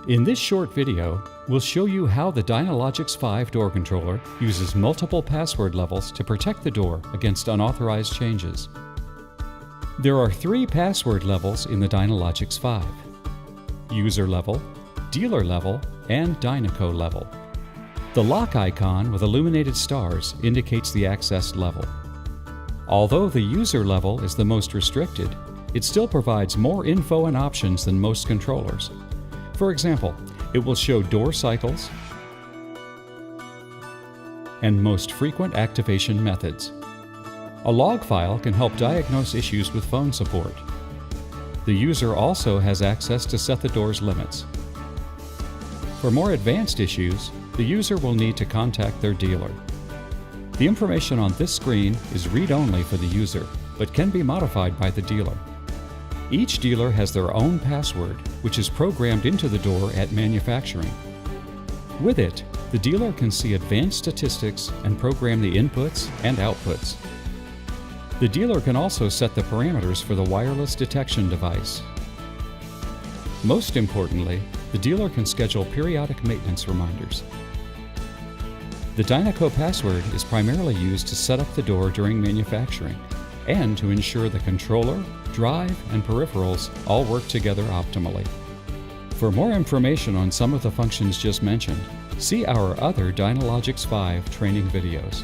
In this short video, we'll show you how the Dynalogix 5 door controller uses multiple password levels to protect the door against unauthorized changes. There are 3 password levels in the Dynalogix 5: user level, dealer level, and Dynaco level. The lock icon with illuminated stars indicates the access level. Although the user level is the most restricted, it still provides more info and options than most controllers. For example, it will show door cycles and most frequent activation methods. A log file can help diagnose issues with phone support. The user also has access to set the door's limits. For more advanced issues, the user will need to contact their dealer. The information on this screen is read-only for the user, but can be modified by the dealer. Each dealer has their own password, which is programmed into the door at manufacturing. With it, the dealer can see advanced statistics and program the inputs and outputs. The dealer can also set the parameters for the wireless detection device. Most importantly, the dealer can schedule periodic maintenance reminders. The Dynaco password is primarily used to set up the door during manufacturing and to ensure the controller, drive, and peripherals all work together optimally. For more information on some of the functions just mentioned, see our other Dynalogix 5 training videos.